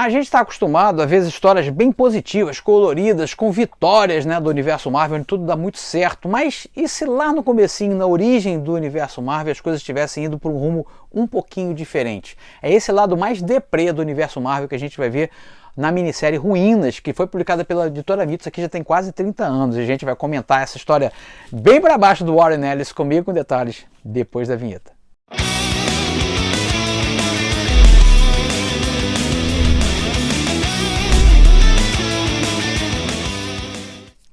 A gente está acostumado a ver histórias bem positivas, coloridas, com vitórias, né, do universo Marvel, onde tudo dá muito certo. Mas e se lá no comecinho, na origem do universo Marvel, as coisas estivessem indo por um rumo um pouquinho diferente? É esse lado mais deprê do universo Marvel que a gente vai ver na minissérie Ruínas, que foi publicada pela editora Mitos, aqui já tem quase 30 anos. E a gente vai comentar essa história bem para baixo do Warren Ellis, comigo com detalhes, depois da vinheta.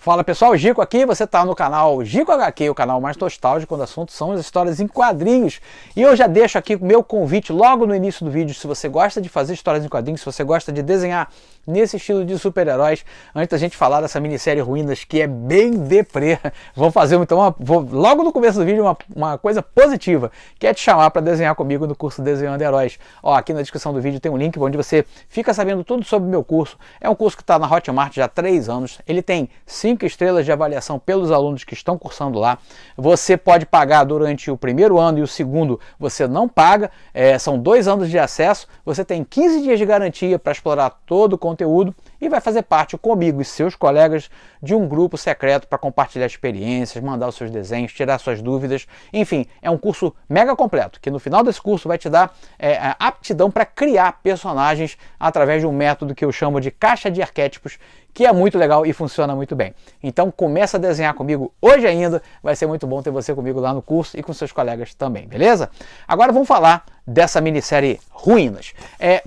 Fala pessoal, Gico aqui, você está no canal Gico HQ, o canal mais nostálgico quando o assunto são as histórias em quadrinhos. E eu já deixo aqui o meu convite logo no início do vídeo, se você gosta de fazer histórias em quadrinhos, se você gosta de desenhar nesse estilo de super-heróis, antes da gente falar dessa minissérie Ruínas, que é bem deprê, vamos fazer então, logo no começo do vídeo, uma coisa positiva, que é te chamar para desenhar comigo no curso Desenhando Heróis. Ó, aqui na descrição do vídeo tem um link onde você fica sabendo tudo sobre o meu curso. É um curso que está na Hotmart já há 3 anos, ele tem 5 estrelas de avaliação pelos alunos que estão cursando lá. Você pode pagar durante o primeiro ano e o segundo você não paga, são 2 anos de acesso, você tem 15 dias de garantia para explorar todo o conteúdo e vai fazer parte comigo e seus colegas de um grupo secreto para compartilhar experiências, mandar os seus desenhos, tirar suas dúvidas. Enfim, é um curso mega completo, que no final desse curso vai te dar a aptidão para criar personagens através de um método que eu chamo de caixa de arquétipos, que é muito legal e funciona muito bem. Então começa a desenhar comigo hoje ainda, vai ser muito bom ter você comigo lá no curso e com seus colegas também, beleza? Agora vamos falar dessa minissérie Ruínas.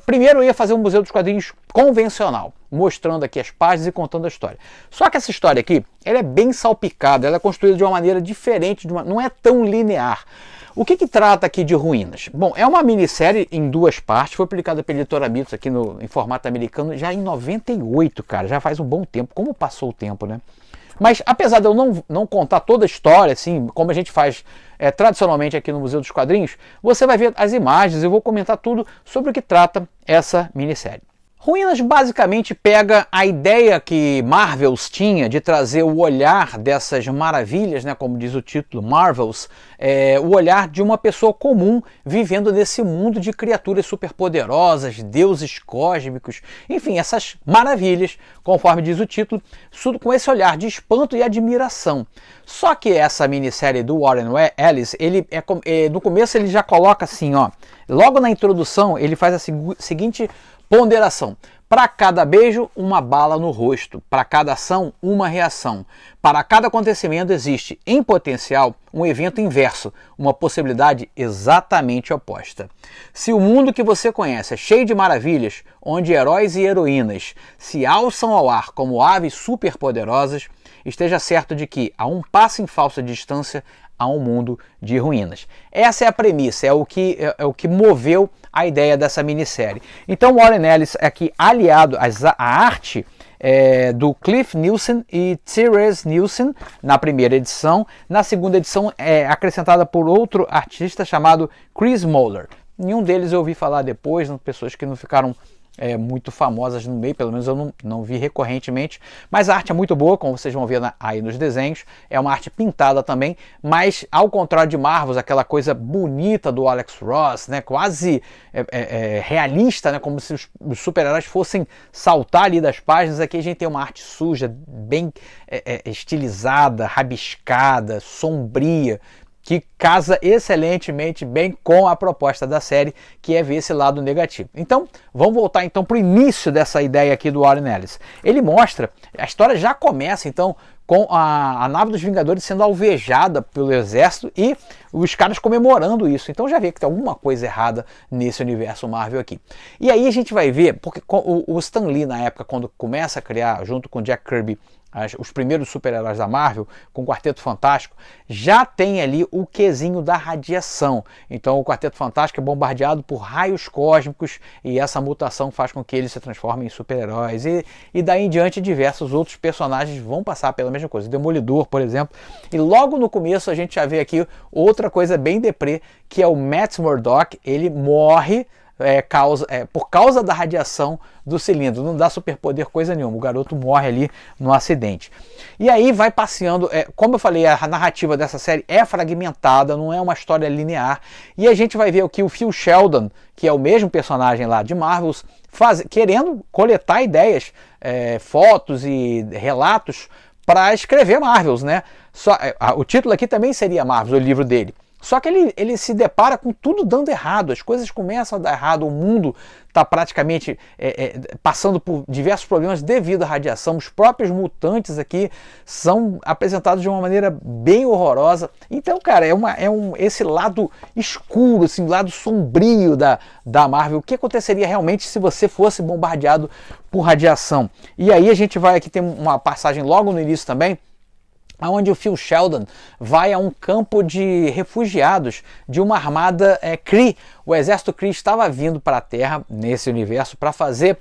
Primeiro eu ia fazer um Museu dos Quadrinhos convencional, mostrando aqui as páginas e contando a história. Só que essa história aqui, ela é bem salpicada, ela é construída de uma maneira diferente, não é tão linear. O que trata aqui de Ruínas? Bom, é uma minissérie em 2 partes, foi publicada pela editora Mitos aqui em formato americano já em 98, cara, já faz um bom tempo. Como passou o tempo, né? Mas apesar de eu não contar toda a história, assim, como a gente faz tradicionalmente aqui no Museu dos Quadrinhos, você vai ver as imagens e eu vou comentar tudo sobre o que trata essa minissérie. Ruínas basicamente pega a ideia que Marvels tinha de trazer o olhar dessas maravilhas, né, como diz o título, Marvels, o olhar de uma pessoa comum vivendo nesse mundo de criaturas superpoderosas, deuses cósmicos, enfim, essas maravilhas, conforme diz o título, tudo com esse olhar de espanto e admiração. Só que essa minissérie do Warren Ellis, no começo ele já coloca assim, ó, logo na introdução ele faz a seguinte ponderação: para cada beijo, uma bala no rosto. Para cada ação, uma reação. Para cada acontecimento existe, em potencial, um evento inverso, uma possibilidade exatamente oposta. Se o mundo que você conhece é cheio de maravilhas, onde heróis e heroínas se alçam ao ar como aves superpoderosas, esteja certo de que, a um passo em falsa distância, há um mundo de ruínas. Essa é a premissa, é o que moveu a ideia dessa minissérie. Então Warren Ellis é aqui aliado à arte do Cliff Nielsen e Therese Nielsen na primeira edição. Na segunda edição é acrescentada por outro artista chamado Chris Moeller. Nenhum deles eu ouvi falar depois, pessoas que não ficaram muito famosas no meio, pelo menos eu não vi recorrentemente, mas a arte é muito boa, como vocês vão ver aí nos desenhos, é uma arte pintada também, mas ao contrário de Marvels, aquela coisa bonita do Alex Ross, né, quase realista, né, como se os super-heróis fossem saltar ali das páginas. Aqui a gente tem uma arte suja, bem estilizada, rabiscada, sombria, que casa excelentemente bem com a proposta da série, que é ver esse lado negativo. Então, vamos voltar então para o início dessa ideia aqui do Warren Ellis. Ele mostra, a história já começa então com a nave dos Vingadores sendo alvejada pelo exército e os caras comemorando isso. Então já vê que tem alguma coisa errada nesse universo Marvel aqui. E aí a gente vai ver, porque o Stan Lee na época, quando começa a criar, junto com Jack Kirby, os primeiros super-heróis da Marvel, com o Quarteto Fantástico, já tem ali o quesinho da radiação. Então o Quarteto Fantástico é bombardeado por raios cósmicos e essa mutação faz com que eles se transformem em super-heróis. E daí em diante diversos outros personagens vão passar pela mesma coisa. Demolidor, por exemplo. E logo no começo a gente já vê aqui outra coisa bem deprê, que é o Matt Murdock. Ele morre por causa da radiação do cilindro. Não dá superpoder coisa nenhuma, o garoto morre ali no acidente. E aí vai passeando, como eu falei, a narrativa dessa série é fragmentada, não é uma história linear, e a gente vai ver o que o Phil Sheldon, que é o mesmo personagem lá de Marvels, querendo coletar ideias, fotos e relatos para escrever Marvels, né? O título aqui também seria Marvels, o livro dele. Só que ele se depara com tudo dando errado, as coisas começam a dar errado, o mundo está praticamente passando por diversos problemas devido à radiação, os próprios mutantes aqui são apresentados de uma maneira bem horrorosa. Então, cara, esse lado escuro, assim, lado sombrio da Marvel. O que aconteceria realmente se você fosse bombardeado por radiação? E aí a gente vai aqui ter uma passagem logo no início também, onde o Phil Sheldon vai a um campo de refugiados de uma armada Kree. O exército Kree estava vindo para a Terra, nesse universo, para fazer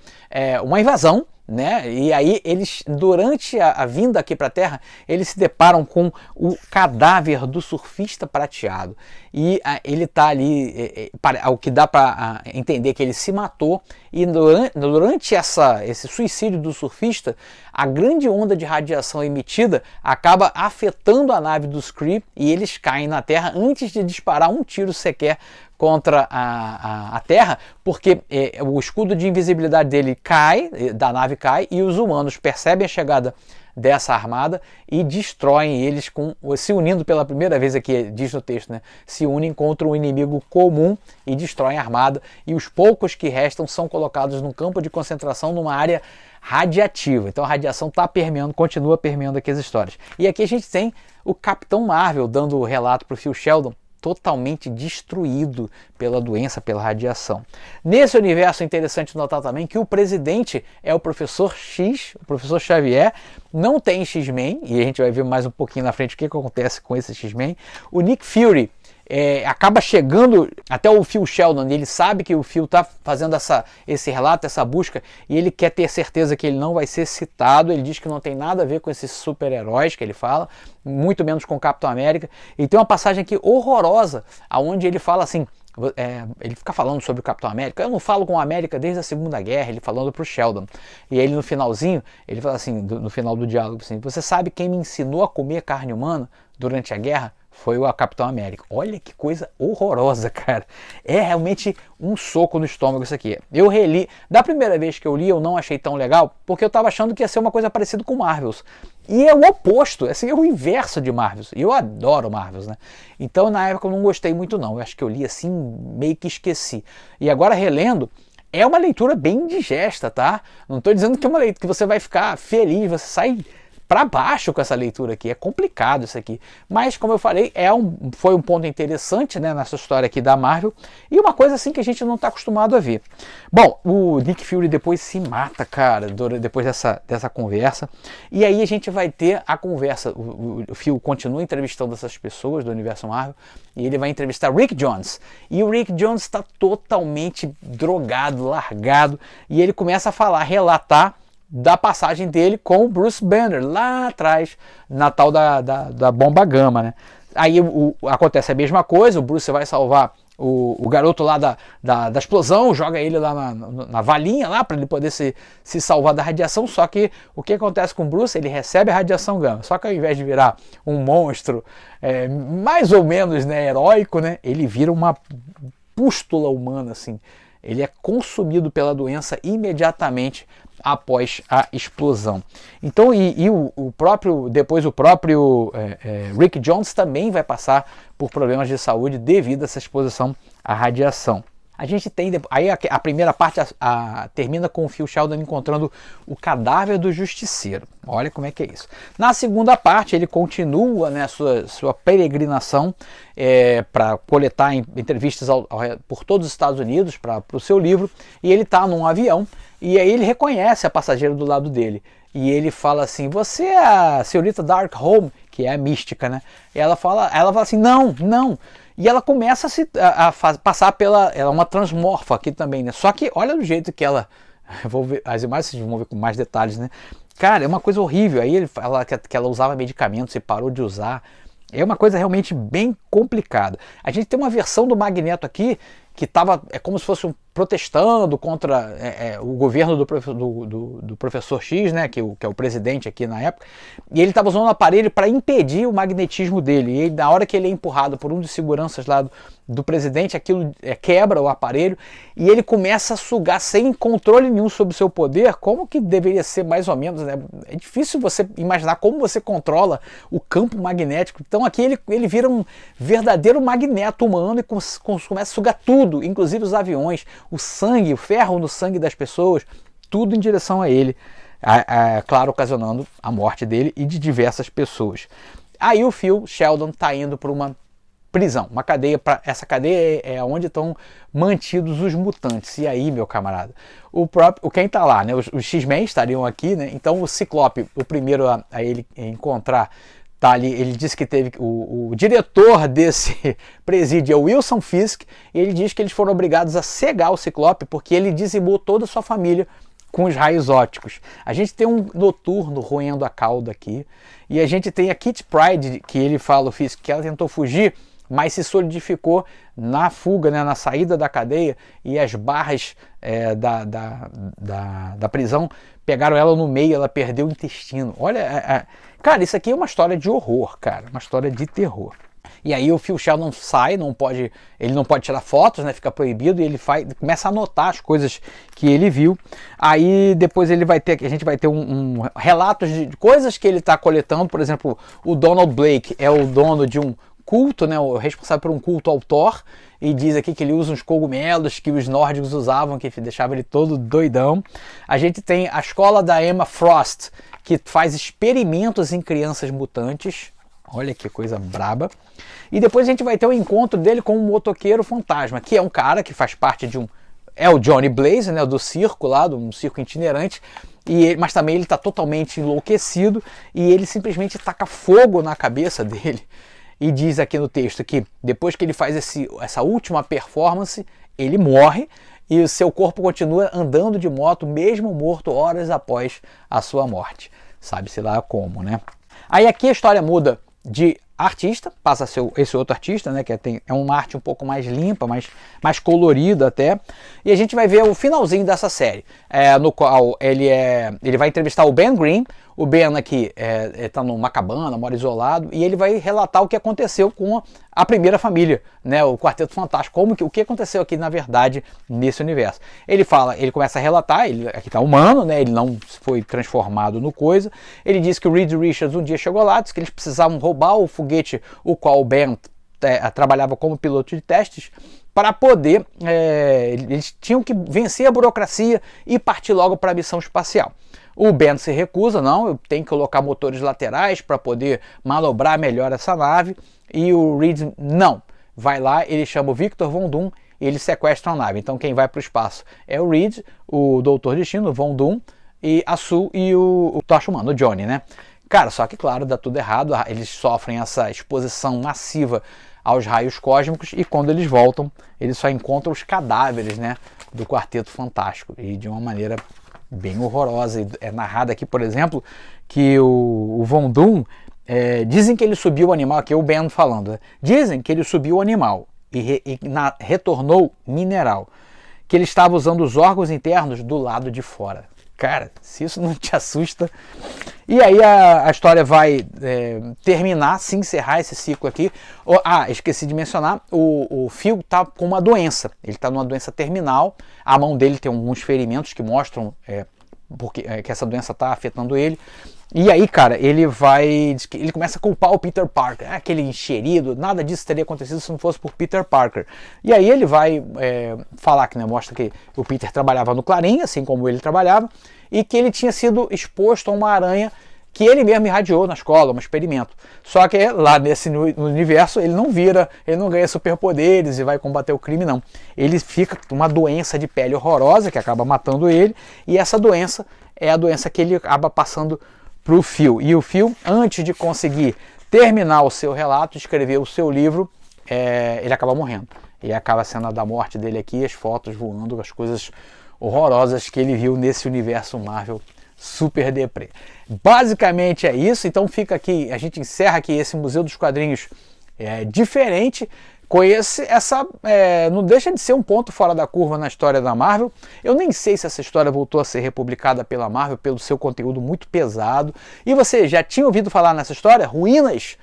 uma invasão, né? E aí eles, durante a vinda aqui para a Terra, eles se deparam com o cadáver do surfista prateado. E ele está ali, o que dá para entender que ele se matou, e durante esse suicídio do surfista, a grande onda de radiação emitida acaba afetando a nave dos Kree e eles caem na Terra antes de disparar um tiro sequer contra a Terra, porque o escudo de invisibilidade dele cai, da nave cai, e os humanos percebem a chegada dessa armada e destroem eles, se unindo pela primeira vez aqui, diz no texto, né? Se unem contra um inimigo comum e destroem a armada, e os poucos que restam são colocados num campo de concentração numa área radiativa. Então a radiação está permeando, continua permeando aqui as histórias. E aqui a gente tem o Capitão Marvel dando o relato para o Phil Sheldon, totalmente destruído pela doença, pela radiação. Nesse universo é interessante notar também que o presidente é o Professor X, o Professor Xavier, não tem X-Men, e a gente vai ver mais um pouquinho na frente o que acontece com esse X-Men. O Nick Fury acaba chegando até o Phil Sheldon, ele sabe que o Phil está fazendo esse relato, essa busca, e ele quer ter certeza que ele não vai ser citado. Ele diz que não tem nada a ver com esses super-heróis que ele fala, muito menos com o Capitão América. E tem uma passagem aqui horrorosa, onde ele fala assim, ele fica falando sobre o Capitão América. Eu não falo com o América desde a Segunda Guerra, ele falando para o Sheldon. E aí no finalzinho, ele fala assim, no final do diálogo, assim, você sabe quem me ensinou a comer carne humana durante a guerra? Foi o Capitão América. Olha que coisa horrorosa, cara. É realmente um soco no estômago isso aqui. Eu reli, da primeira vez que eu li, eu não achei tão legal, porque eu estava achando que ia ser uma coisa parecida com Marvels. E é o oposto, assim, é o inverso de Marvels. E eu adoro Marvels, né? Então na época eu não gostei muito não. Eu acho que eu li assim, meio que esqueci. E agora relendo, é uma leitura bem indigesta, tá? Não estou dizendo que é uma leitura que você vai ficar feliz, você sai para baixo com essa leitura aqui, é complicado isso aqui, mas como eu falei, foi um ponto interessante, né, nessa história aqui da Marvel, e uma coisa assim que a gente não está acostumado a ver. Bom, o Nick Fury depois se mata, cara, depois dessa conversa, e aí a gente vai ter a conversa, o Phil continua entrevistando essas pessoas do universo Marvel, e ele vai entrevistar Rick Jones, e o Rick Jones está totalmente drogado, largado, e ele começa a relatar da passagem dele com o Bruce Banner lá atrás, na tal da bomba gama, né? Aí acontece a mesma coisa, o Bruce vai salvar o garoto lá da explosão, joga ele lá na valinha lá para ele poder se salvar da radiação. Só que o que acontece com o Bruce? Ele recebe a radiação gama, só que ao invés de virar um monstro mais ou menos, né, heróico, né, ele vira uma pústula humana, assim. Ele é consumido pela doença imediatamente após a explosão. Então, depois o próprio Rick Jones também vai passar por problemas de saúde devido a essa exposição à radiação. A gente tem, aí a primeira parte termina com o Phil Sheldon encontrando o cadáver do justiceiro. Olha como é que é isso. Na segunda parte ele continua, né, sua peregrinação para coletar entrevistas por todos os Estados Unidos para o seu livro, e ele está num avião e aí ele reconhece a passageira do lado dele. E ele fala assim, você é a senhorita Darkholme, que é a mística, né? E ela fala assim, não. E ela começa a passar ela é uma transmorfa aqui também, né? Só que olha do jeito que ela, eu vou ver as imagens, vocês vão ver com mais detalhes, né? Cara, é uma coisa horrível. Aí ele fala que ela usava medicamentos e parou de usar. É uma coisa realmente bem complicada. A gente tem uma versão do Magneto aqui que estava, como se fosse protestando contra o governo do professor X, né, que é o presidente aqui na época, e ele estava usando um aparelho para impedir o magnetismo dele, e na hora que ele é empurrado por um dos seguranças lá do presidente, aquilo quebra o aparelho, e ele começa a sugar sem controle nenhum sobre o seu poder, como que deveria ser mais ou menos, né? É difícil você imaginar como você controla o campo magnético. Então aqui ele vira um verdadeiro magneto humano e começa a sugar tudo, inclusive os aviões, o sangue, o ferro no sangue das pessoas, tudo em direção a ele, claro, ocasionando a morte dele e de diversas pessoas. Aí o Phil Sheldon está indo para uma prisão, uma cadeia. Essa cadeia é onde estão mantidos os mutantes. E aí, meu camarada, quem está lá, né? Os X-Men estariam aqui, né? Então o Ciclope, o primeiro a ele encontrar, tá ali. Ele disse que teve o diretor desse presídio é o Wilson Fisk, e ele diz que eles foram obrigados a cegar o Ciclope porque ele dizimou toda a sua família com os raios ópticos. A gente tem um noturno roendo a cauda aqui, e a gente tem a Kitty Pryde, que ele fala, o Fisk, que ela tentou fugir, mas se solidificou na fuga, né, na saída da cadeia, e as barras da prisão pegaram ela no meio, ela perdeu o intestino. Olha, cara, isso aqui é uma história de horror, cara, uma história de terror. E aí o Phil Sheldon sai, ele não pode tirar fotos, né, fica proibido, e ele começa a anotar as coisas que ele viu. Aí depois a gente vai ter relatos de coisas que ele está coletando. Por exemplo, o Donald Blake é o dono de um culto, né, o responsável por um culto ao Thor, e diz aqui que ele usa uns cogumelos que os nórdicos usavam, que deixava ele todo doidão. A gente tem a escola da Emma Frost, que faz experimentos em crianças mutantes. Olha que coisa braba. E depois a gente vai ter o encontro dele com um motoqueiro fantasma, que é um cara que faz parte de é o Johnny Blaze, né, do circo lá, de um circo itinerante, mas também ele está totalmente enlouquecido, e ele simplesmente taca fogo na cabeça dele. E diz aqui no texto que depois que ele faz essa última performance, ele morre e o seu corpo continua andando de moto, mesmo morto horas após a sua morte. Sabe-se lá como, né? Aí aqui a história muda de artista, passa a ser esse outro artista, né, que é uma arte um pouco mais limpa, mais colorida até, e a gente vai ver o finalzinho dessa série, no qual ele vai entrevistar o Ben Grimm. O Ben aqui está numa cabana, mora isolado, e ele vai relatar o que aconteceu com a primeira família, né, o Quarteto Fantástico, o que aconteceu aqui na verdade nesse universo. Ele começa a relatar, aqui está humano, né, ele não foi transformado no coisa. Ele diz que o Reed Richards um dia chegou lá, disse que eles precisavam roubar o foguete, o qual o Ben trabalhava como piloto de testes, para poder, eles tinham que vencer a burocracia e partir logo para a missão espacial. O Ben se recusa, não, eu tenho que colocar motores laterais para poder manobrar melhor essa nave, e o Reed não, vai lá, ele chama o Victor Von Doom e eles sequestram a nave. Então quem vai para o espaço é o Reed, o Doutor Destino, o Von Doom, e a Sue e o Tocha Humana, o Johnny, né? Cara, só que claro, dá tudo errado, eles sofrem essa exposição massiva aos raios cósmicos, e quando eles voltam, eles só encontram os cadáveres, né, do Quarteto Fantástico, e de uma maneira bem horrorosa. É narrado aqui, por exemplo, que o Von Doom, dizem que ele subiu o animal, aqui é o Ben falando, né? Dizem que ele subiu o animal e retornou mineral, que ele estava usando os órgãos internos do lado de fora. Cara, se isso não te assusta. E aí a história vai terminar, se encerrar esse ciclo aqui. Esqueci de mencionar, o Phil está com uma doença. Ele está numa doença terminal. A mão dele tem alguns ferimentos que mostram que essa doença está afetando ele. E aí, cara, ele começa a culpar o Peter Parker. Aquele enxerido, nada disso teria acontecido se não fosse por Peter Parker. E aí ele vai falar que, né, mostra que o Peter trabalhava no Clarim, assim como ele trabalhava, e que ele tinha sido exposto a uma aranha que ele mesmo irradiou na escola, um experimento. Só que lá nesse universo ele não ganha superpoderes e vai combater o crime, não. Ele fica com uma doença de pele horrorosa que acaba matando ele, e essa doença é a doença que ele acaba passando para o Phil. E o Phil, antes de conseguir terminar o seu relato, escrever o seu livro, ele acaba morrendo. E acaba a cena da morte dele aqui, as fotos voando, as coisas horrorosas que ele viu nesse universo Marvel super deprê. Basicamente é isso. Então fica aqui, a gente encerra aqui esse Museu dos Quadrinhos diferente, não deixa de ser um ponto fora da curva na história da Marvel. Eu nem sei se essa história voltou a ser republicada pela Marvel pelo seu conteúdo muito pesado. E você já tinha ouvido falar nessa história? Ruínas?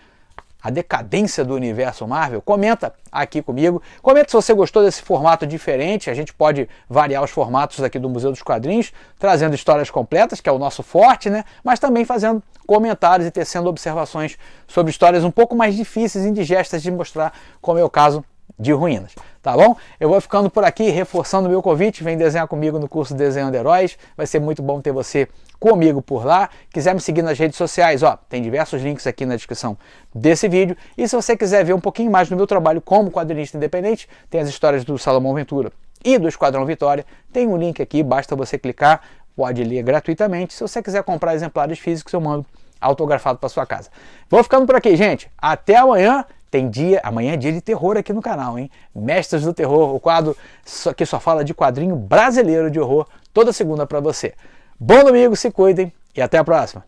A decadência do universo Marvel? Comenta aqui comigo. Comenta se você gostou desse formato diferente. A gente pode variar os formatos aqui do Museu dos Quadrinhos, trazendo histórias completas, que é o nosso forte, né? Mas também fazendo comentários e tecendo observações sobre histórias um pouco mais difíceis e indigestas de mostrar, como é o caso de Ruínas, tá bom? Eu vou ficando por aqui, reforçando o meu convite. Vem desenhar comigo no curso Desenhando Heróis. Vai ser muito bom ter você comigo por lá. Quiser me seguir nas redes sociais, ó, tem diversos links aqui na descrição desse vídeo. E se você quiser ver um pouquinho mais do meu trabalho como quadrinista independente, tem as histórias do Salomão Ventura e do Esquadrão Vitória. Tem um link aqui, basta você clicar, pode ler gratuitamente. Se você quiser comprar exemplares físicos, eu mando autografado para sua casa. Vou ficando por aqui, gente. Até amanhã. Amanhã é dia de terror aqui no canal, hein? Mestres do Terror, o quadro que só fala de quadrinho brasileiro de horror, toda segunda para você. Bom domingo, se cuidem e até a próxima.